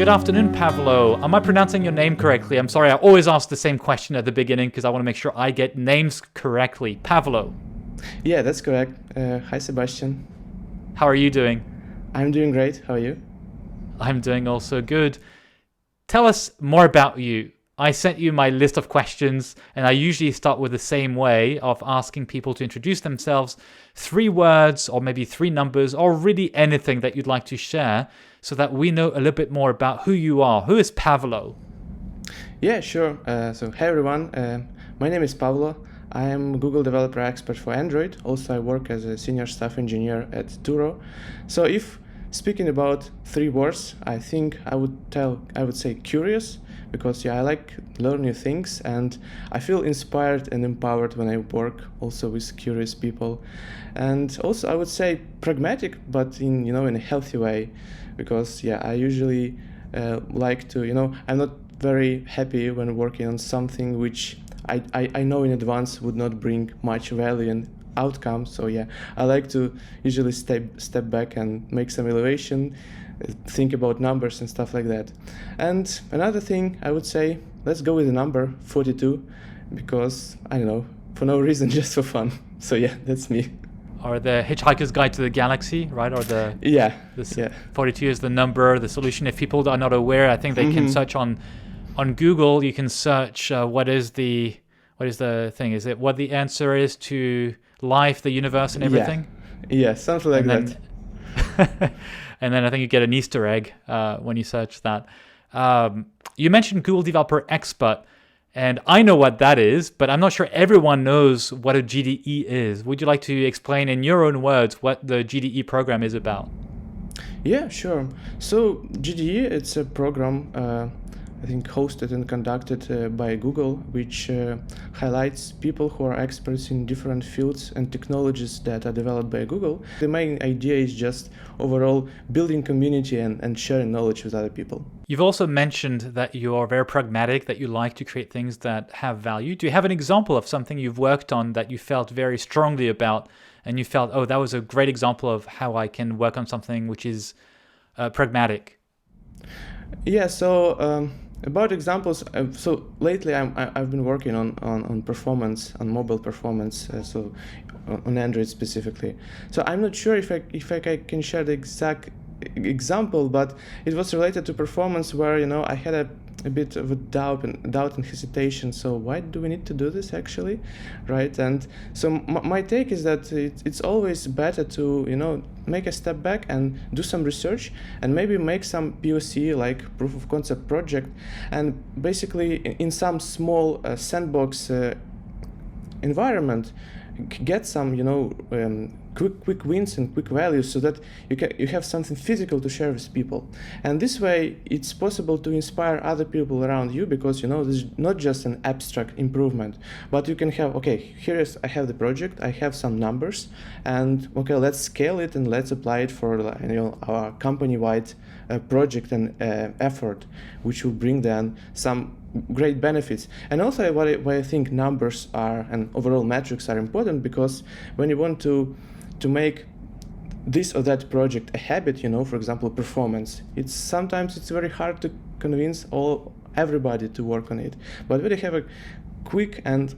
Good afternoon, Pavlo. Am I pronouncing your name correctly? I'm sorry, I always ask the same question at the beginning because I want to make sure I get names correctly. Pavlo. Yeah, that's correct. Hi, Sebastian. How are you doing? I'm doing great. How are you? I'm doing also good. Tell us more about you. I sent you my list of questions, and I usually start with the same way of asking people to introduce themselves, 3 words or maybe 3 numbers, or really anything that you'd like to share so that we know a little bit more about who you are. Who is Pavlo? Yeah, sure. Hey everyone. My name is Pavlo. I am Google Developer Expert for Android. Also, I work as a senior staff engineer at Turo. So if speaking about 3 words, I think I would say curious, because I like learn new things and I feel inspired and empowered when I work also with curious people. And also I would say pragmatic, but in a healthy way, because I usually like to I'm not very happy when working on something which I know in advance would not bring much value and outcome. So I like to usually step back and make some evaluation, think about numbers and stuff like that. And another thing I would say, let's go with the number 42, because I don't know, for no reason, just for fun. So that's me. Or the Hitchhiker's Guide to the Galaxy, right? Or the 42 is the number, the solution. If people are not aware, I think they can search on Google. You can search what is the thing? Is it what the answer is to life, the universe, and everything? Yeah, something like that. And then I think you get an Easter egg when you search that. You mentioned Google Developer Expert, and I know what that is, but I'm not sure everyone knows what a GDE is. Would you like to explain in your own words what the GDE program is about? Yeah, sure. So GDE, it's a program I think hosted and conducted by Google, which highlights people who are experts in different fields and technologies that are developed by Google. The main idea is just overall building community and sharing knowledge with other people. You've also mentioned that you're very pragmatic, that you like to create things that have value. Do you have an example of something you've worked on that you felt very strongly about and you felt, oh, that was a great example of how I can work on something which is pragmatic? Yeah, so about examples, so lately I've been working on performance, on mobile performance, so on Android specifically. So I'm not sure if I can share the exact example, but it was related to performance where I had a bit of a doubt and hesitation. So why do we need to do this actually, right? And so my take is that it's always better to make a step back and do some research and maybe make some POC, like proof of concept project, and basically in some small sandbox environment get some quick wins and quick values, so that you have something physical to share with people. And this way it's possible to inspire other people around you, because this is not just an abstract improvement, but you can have, I have the project, I have some numbers, and let's scale it and let's apply it for our company-wide project and effort, which will bring then some great benefits. And also why I think numbers are and overall metrics are important, because when you want to make this or that project a habit, for example, performance, sometimes it's very hard to convince everybody to work on it. But when you have a quick and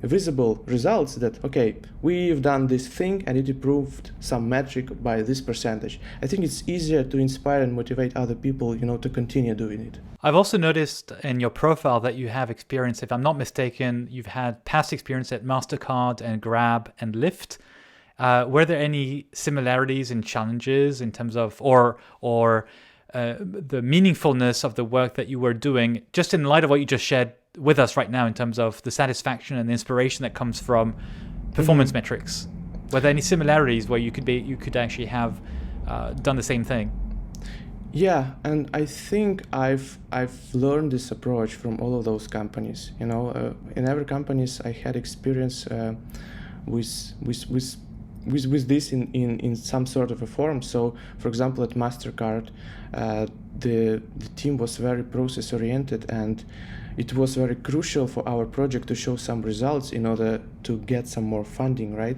visible results that, we've done this thing and it improved some metric by this percentage, I think it's easier to inspire and motivate other people, to continue doing it. I've also noticed in your profile that you have experience, if I'm not mistaken, you've had past experience at MasterCard and Grab and Lyft. Were there any similarities and challenges in terms of, or the meaningfulness of the work that you were doing, just in light of what you just shared with us right now in terms of the satisfaction and the inspiration that comes from performance metrics? Were there any similarities where you could actually have done the same thing? Yeah, and I think I've learned this approach from all of those companies. In every companies I had experience with this in some sort of a form. So, for example, at MasterCard, the team was very process oriented, and it was very crucial for our project to show some results in order to get some more funding, right?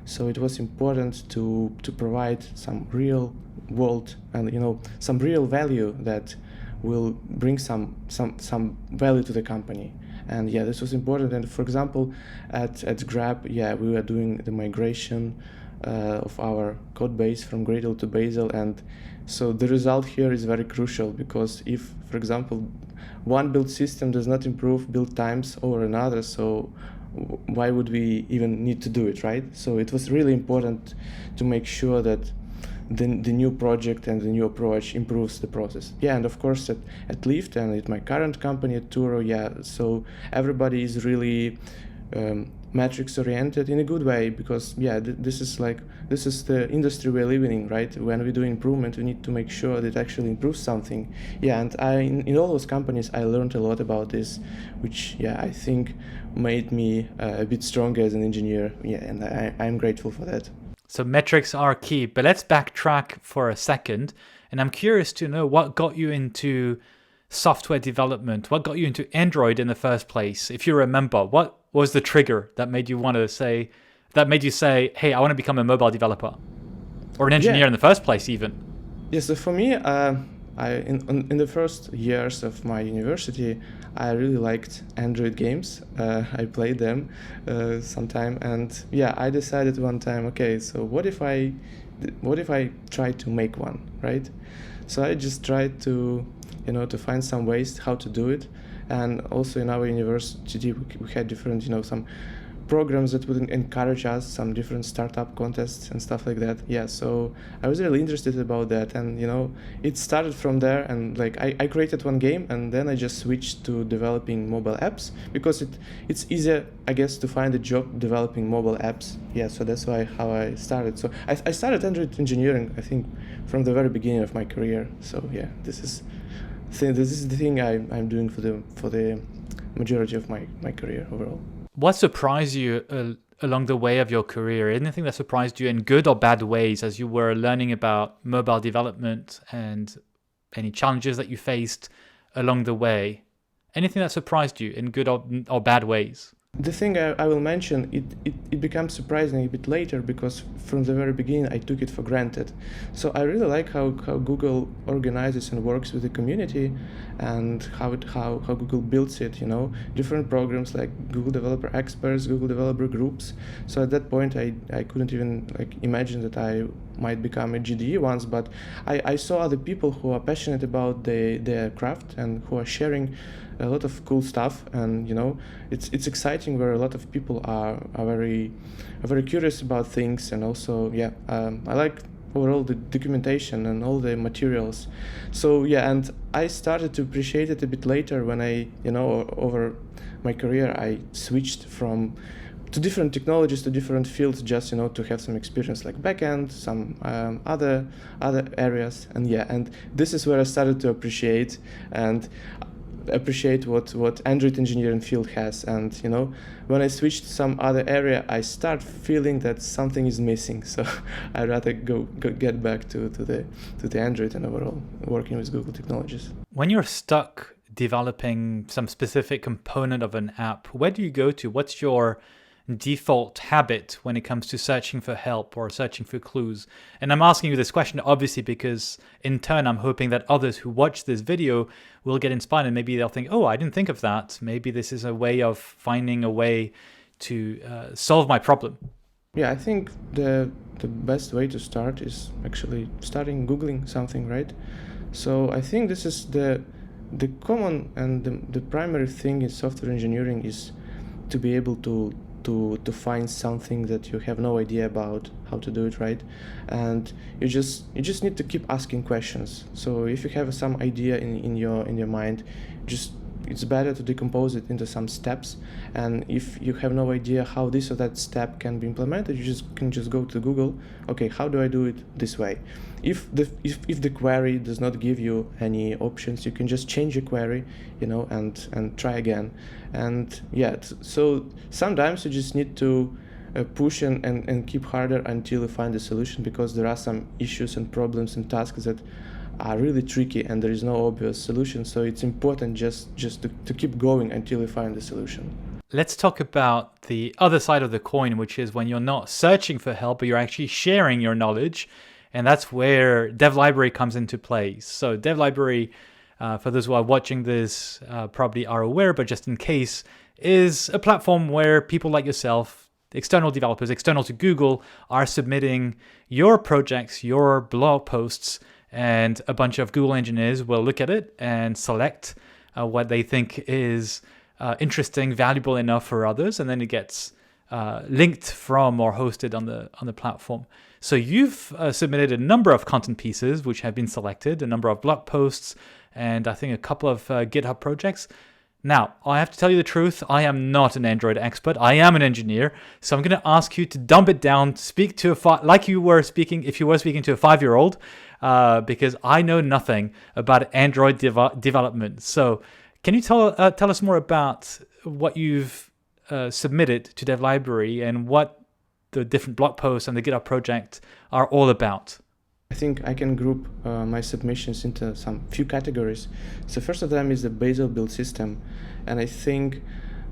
So it was important to provide some real world and some real value that will bring some value to the company. And yeah, this was important. And for example, at Grab, yeah, we were doing the migration of our code base from Gradle to Bazel, and so the result here is very crucial, because if, for example, one build system does not improve build times over another, so why would we even need to do it, right? So it was really important to make sure that the new project and the new approach improves the process. Yeah, and of course at Lyft and at my current company at Turo, yeah, so everybody is really metrics oriented in a good way, because yeah, this is the industry we're living in, right? When we do improvement, we need to make sure that it actually improves something. Yeah, and in all those companies I learned a lot about this, which yeah, I think made me a bit stronger as an engineer. Yeah, and I'm grateful for that. So metrics are key, but let's backtrack for a second. And I'm curious to know what got you into software development. What got you into Android in the first place? If you remember, what was the trigger that made you say, hey, I want to become a mobile developer or an engineer in the first place even? Yeah, so for me, in the first years of my university, I really liked Android games. I played them sometime, and yeah, I decided one time, okay, so what if I try to make one, right? So I just tried to find some ways how to do it, and also in our university we had different some programs that would encourage us, some different startup contests and stuff like that. Yeah, so I was really interested about that, and it started from there. And like I created one game, and then I just switched to developing mobile apps, because it's easier, I guess, to find a job developing mobile apps. Yeah, so that's how I started. So I started Android engineering, I think, from the very beginning of my career. So yeah, this is the thing I'm doing for the majority of my career overall. What surprised you along the way of your career? Anything that surprised you in good or bad ways as you were learning about mobile development, and any challenges that you faced along the way? Anything that surprised you in good or bad ways? The thing I will mention, it becomes surprising a bit later, because from the very beginning I took it for granted. So I really like how Google organizes and works with the community, and how Google builds it, different programs like Google Developer Experts, Google Developer Groups. So at that point I couldn't even imagine that I might become a GDE once, but I saw other people who are passionate about their craft and who are sharing a lot of cool stuff, and it's exciting, where a lot of people are very curious about things. And also I like overall the documentation and all the materials. So yeah, and I started to appreciate it a bit later when I over my career I switched to different technologies, to different fields, just to have some experience like backend, some other areas. And yeah, and this is where I started to appreciate what Android engineering field has. And when I switch to some other area, I start feeling that something is missing. So I'd rather go get back to the Android and overall working with Google technologies. When you're stuck developing some specific component of an app, where do you go to? What's your default habit when it comes to searching for help or searching for clues? And I'm asking you this question obviously because in turn I'm hoping that others who watch this video will get inspired, and maybe they'll think, oh, I didn't think of that. Maybe this is a way of finding a way to solve my problem. Yeah, I think the best way to start is actually starting Googling something, right? So I think this is the common and the primary thing in software engineering is to be able to find something that you have no idea about how to do it, right? And you just need to keep asking questions. So if you have some idea in your mind, it's better to decompose it into some steps. And if you have no idea how this or that step can be implemented, you can just go to Google. Okay, how do I do it this way? If the query does not give you any options, you can just change your query, and try again. And yeah, so sometimes you just need to push and keep harder until you find a solution, because there are some issues and problems and tasks that are really tricky and there is no obvious solution. So it's important just to keep going until you find the solution. Let's talk about the other side of the coin, which is when you're not searching for help, but you're actually sharing your knowledge. And that's where Dev Library comes into play. So Dev Library for those who are watching this, probably are aware, but just in case, is a platform where people like yourself, external developers, external to Google, are submitting your projects, your blog posts, and a bunch of Google engineers will look at it and select what they think is interesting, valuable enough for others, and then it gets linked from or hosted on the platform. So you've submitted a number of content pieces which have been selected, a number of blog posts, and I think a couple of GitHub projects. Now, I have to tell you the truth, I am not an Android expert. I am an engineer, so I'm going to ask you to dumb it down, speak to like you were speaking, if you were speaking to a 5-year-old, because I know nothing about Android development. So can you tell us more about what you've submitted to Dev Library and what the different blog posts and the GitHub project are all about? I think I can group my submissions into some few categories. So first of them is the Bazel build system, and I think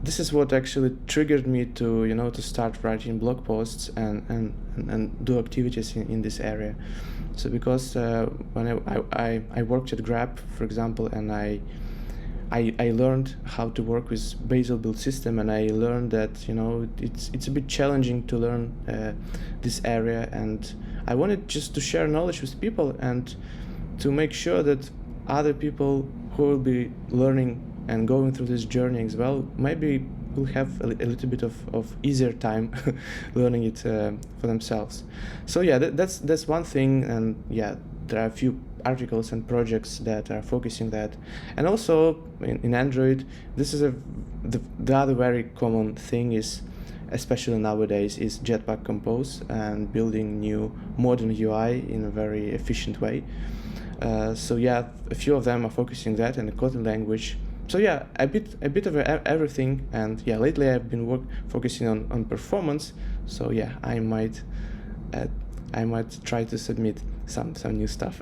this is what actually triggered me to start writing blog posts and do activities in this area. So because when I worked at Grab, for example, and I learned how to work with Bazel build system, and I learned that it's a bit challenging to learn this area, and I wanted just to share knowledge with people and to make sure that other people who will be learning and going through this journey as well maybe will have a little bit of easier time learning it for themselves. So yeah, that's one thing, and yeah, there are a few articles and projects that are focusing that. And also in Android, this is the other very common thing is, especially nowadays, is Jetpack Compose and building new modern UI in a very efficient way. So yeah, a few of them are focusing that in the Kotlin language. So yeah, a bit of everything. And yeah, lately I've been focusing on performance. So yeah, I might try to submit some new stuff.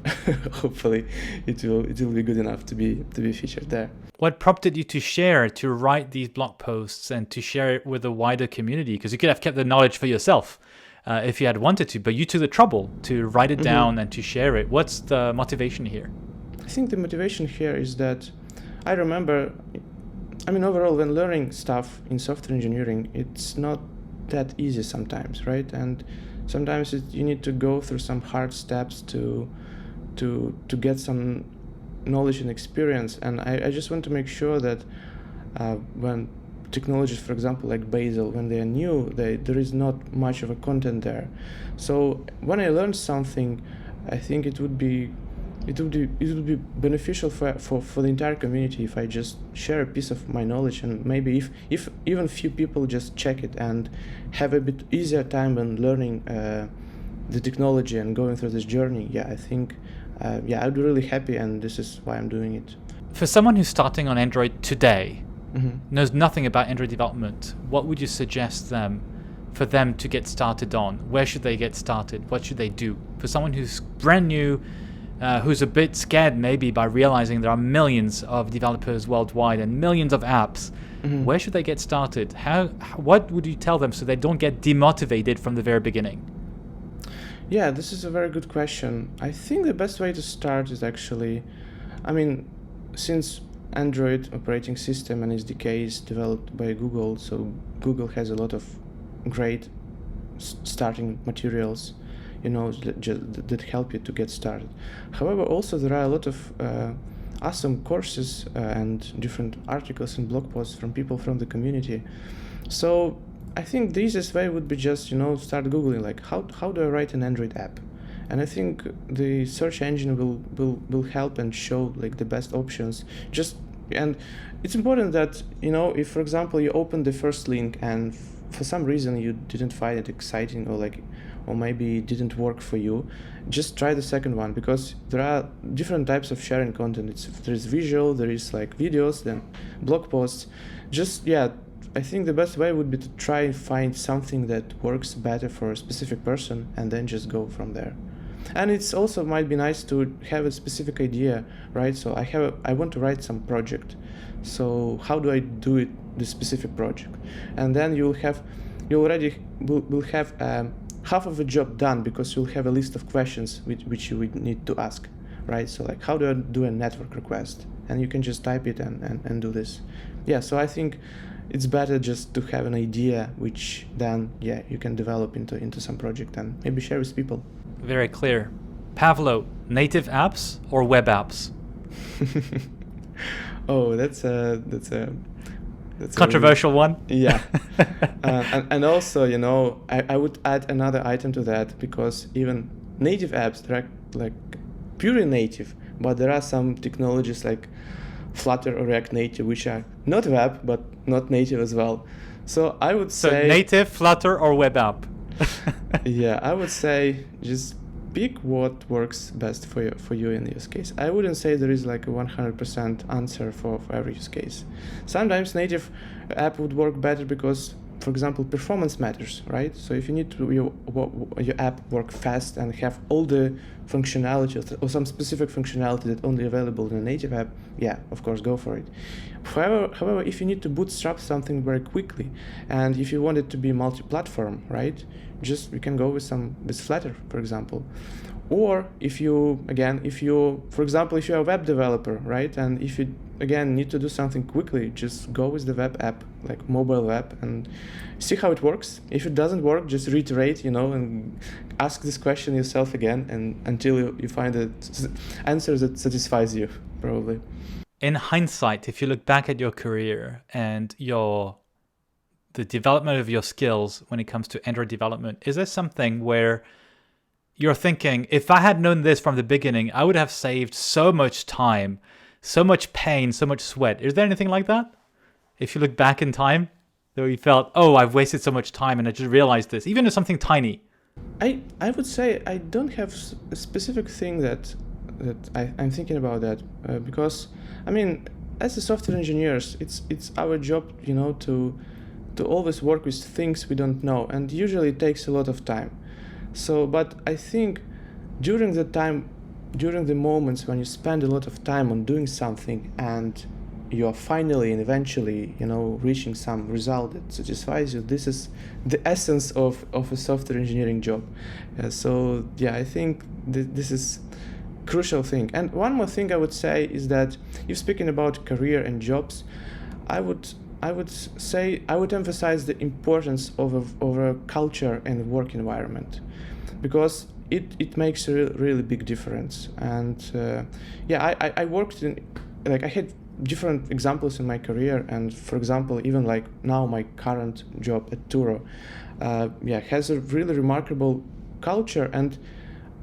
Hopefully it will be good enough to be featured there. What prompted you to write these blog posts and to share it with a wider community? Because you could have kept the knowledge for yourself if you had wanted to, but you took the trouble to write it down and to share it. What's the motivation here? I think the motivation here is that I remember, overall, when learning stuff in software engineering, it's not that easy sometimes, right? And sometimes you need to go through some hard steps to get some knowledge and experience. And I just want to make sure that when technologies, for example, like Bazel, when they are new, there is not much of a content there. So when I learned something, I think it would be beneficial for the entire community if I just share a piece of my knowledge, and maybe if even few people just check it and have a bit easier time when learning the technology and going through this journey. Yeah, I think I'd be really happy, and this is why I'm doing it. For someone who's starting on Android today, knows nothing about Android development, what would you suggest for them to get started on? Where should they get started? What should they do? For someone who's brand new, who's a bit scared maybe by realizing there are millions of developers worldwide and millions of apps, where should they get started? What would you tell them so they don't get demotivated from the very beginning? Yeah, this is a very good question. I think the best way to start is actually, since Android operating system and SDK is developed by Google, so Google has a lot of great starting materials, that help you to get started. However, also there are a lot of awesome courses and different articles and blog posts from people from the community. So I think the easiest way would be just start Googling like how do I write an Android app, and I think the search engine will help and show like the best options. And it's important that if for example you open the first link and for some reason you didn't find it exciting or maybe it didn't work for you, just try the second one, because there are different types of sharing content. There's visual, there is like videos, then blog posts. I think the best way would be to try and find something that works better for a specific person and then just go from there. And it's also might be nice to have a specific idea, right? So I want to write some project. So how do I do it, this specific project? And then you already will have half of the job done, because you'll have a list of questions which you would need to ask, right? So like, how do I do a network request? And you can just type it and do this. Yeah, so I think it's better just to have an idea, which then, yeah, you can develop into some project and maybe share with people. Very clear. Pavlo, native apps or web apps? Oh, that's a controversial one. Yeah. And also, you know, I would add another item to that, because even native apps, they're like purely native, but there are some technologies like Flutter or React Native which are not web but not native as well. So I would say... So native, Flutter or web app? Yeah, I would say just pick what works best for you in use case. I wouldn't say there is like a 100% answer for every use case. Sometimes native app would work better because, for example, performance matters, right? So if you need to your app work fast and have all the functionality or some specific functionality that only available in a native app, yeah, of course, go for it. However, if you need to bootstrap something very quickly, and if you want it to be multi-platform, right, we can go with Flutter, for example. Or if you, for example, if you're a web developer, right, and if you, again, need to do something quickly, just go with the web app, like mobile web, and see how it works. If it doesn't work, just reiterate, and ask this question yourself again, and until you find an answer that satisfies you, probably. In hindsight, if you look back at your career and the development of your skills when it comes to Android development, is there something where you're thinking, if I had known this from the beginning, I would have saved so much time, so much pain, so much sweat? Is there anything like that? If you look back in time, though you felt, oh, I've wasted so much time and I just realized this, even if something tiny. I would say I don't have a specific thing that I'm thinking about that, because, I mean, as a software engineers, it's our job, to always work with things we don't know, and usually it takes a lot of time. So, but I think during the moments when you spend a lot of time on doing something and you are finally and eventually, reaching some result that satisfies you, this is the essence of a software engineering job. So yeah, I think this is crucial thing. And one more thing I would say is that if speaking about career and jobs, I would emphasize the importance of a culture and work environment, because it makes a really big difference. And I worked in, I had different examples in my career, and for example, even like now my current job at Turo, has a really remarkable culture. And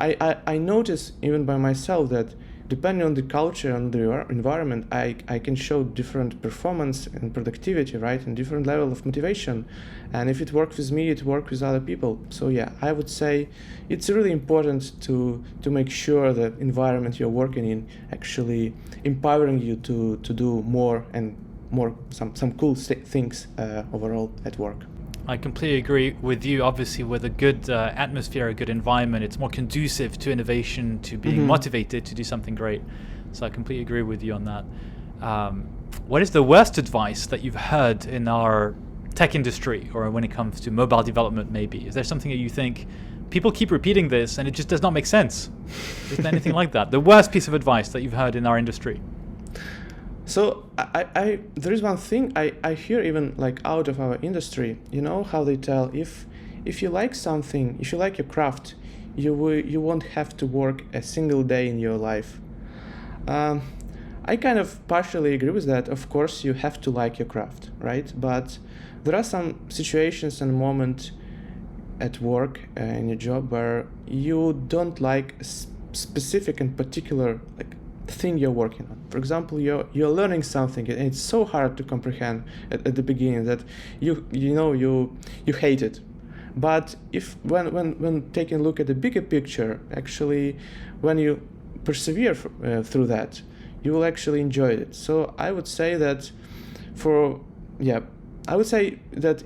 I notice even by myself that depending on the culture and the environment, I can show different performance and productivity, right, and different level of motivation. And if it works with me, it works with other people. So yeah, I would say it's really important to make sure the environment you're working in actually empowering you to do more and more, some cool things overall at work. I completely agree with you. Obviously, with a good atmosphere, a good environment, it's more conducive to innovation, to being motivated to do something great. So I completely agree with you on that. What is the worst advice that you've heard in our tech industry, or when it comes to mobile development maybe? Is there something that you think people keep repeating this and it just does not make sense? Is there anything like that? The worst piece of advice that you've heard in our industry? So there is one thing I hear even like out of our industry, how they tell, if you like something, if you like your craft, you won't have to work a single day in your life. I kind of partially agree with that. Of course, you have to like your craft, right? But there are some situations and moments at work in your job where you don't like a specific and particular thing you're working on. For example, you're learning something and it's so hard to comprehend at the beginning that you hate it. But when taking a look at the bigger picture, actually, when you persevere through that, you will actually enjoy it. So I would say that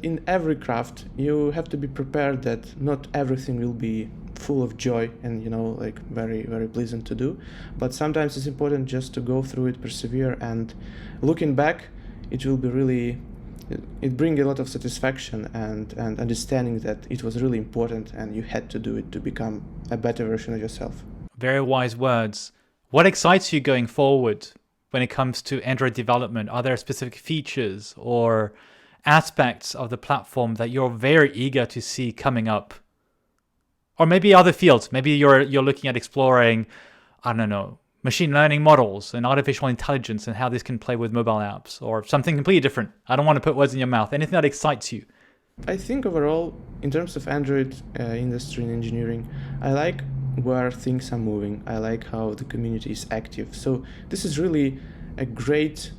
in every craft you have to be prepared that not everything will be full of joy and very, very pleasant to do, but sometimes it's important just to go through it, persevere, and looking back, it brings a lot of satisfaction and understanding that it was really important and you had to do it to become a better version of yourself. Very wise words. What excites you going forward when it comes to Android development? Are there specific features or aspects of the platform that you're very eager to see coming up? Or maybe other fields. Maybe you're looking at exploring, I don't know, machine learning models and artificial intelligence and how this can play with mobile apps, or something completely different. I don't want to put words in your mouth. Anything that excites you. I think overall, in terms of Android industry and engineering, I like where things are moving. I like how the community is active. So this is really a great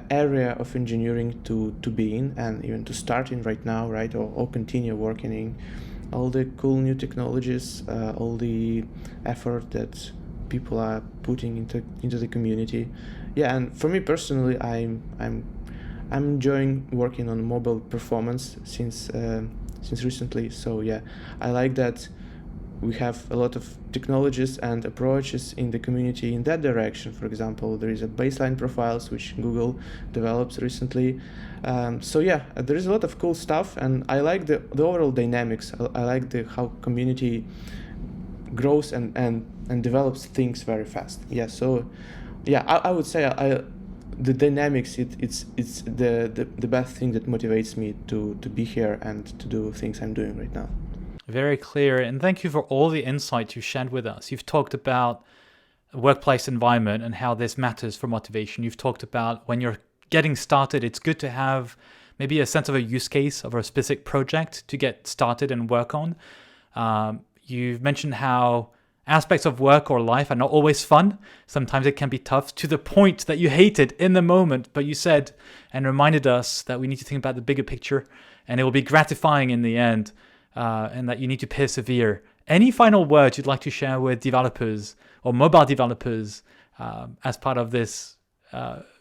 area of engineering to be in, and even to start in right now, right? Or continue working in. All the cool new technologies, all the effort that people are putting into the community. Yeah, and for me personally, I'm enjoying working on mobile performance since recently. So yeah, I like that we have a lot of technologies and approaches in the community in that direction. For example, there is a baseline profiles which Google develops recently. So yeah, there is a lot of cool stuff, and I like the overall dynamics. I like how community grows and develops things very fast. Yeah, so yeah, I would say the dynamics, it's the best thing that motivates me to be here and to do things I'm doing right now. Very clear. And thank you for all the insights you shared with us. You've talked about workplace environment and how this matters for motivation. You've talked about when you're getting started, it's good to have maybe a sense of a use case of a specific project to get started and work on. You've mentioned how aspects of work or life are not always fun. Sometimes it can be tough to the point that you hate it in the moment, but you said and reminded us that we need to think about the bigger picture, and it will be gratifying in the end, and that you need to persevere. Any final words you'd like to share with developers or mobile developers as part of this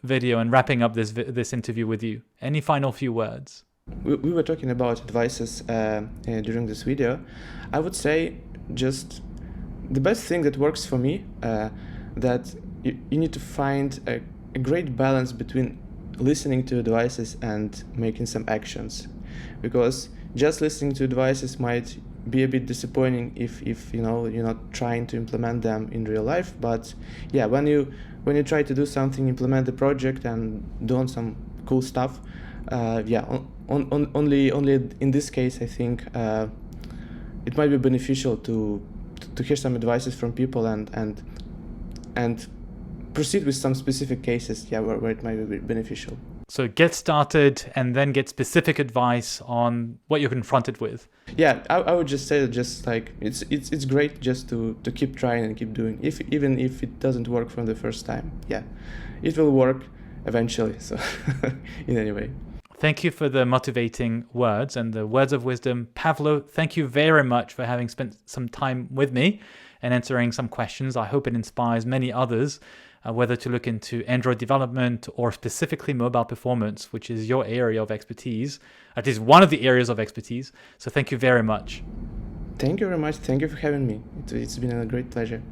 video and wrapping up this interview with you? Any final few words? We were talking about advices during this video. I would say just the best thing that works for me, that you need to find a great balance between listening to advices and making some actions, because just listening to advices might be a bit disappointing if you know you're not trying to implement them in real life. But yeah, when you try to do something, implement the project and doing some cool stuff, only in this case I think it might be beneficial to hear some advices from people and proceed with some specific cases, where it might be beneficial. So get started and then get specific advice on what you're confronted with. Yeah, I would just say that just like it's great just to keep trying and keep doing, even if it doesn't work from the first time. Yeah, it will work eventually. So in any way. Thank you for the motivating words and the words of wisdom. Pavlo, thank you very much for having spent some time with me and answering some questions. I hope it inspires many others, whether to look into Android development or specifically mobile performance, which is your area of expertise, at least one of the areas of expertise. So thank you very much. Thank you very much. Thank you for having me. It's been a great pleasure.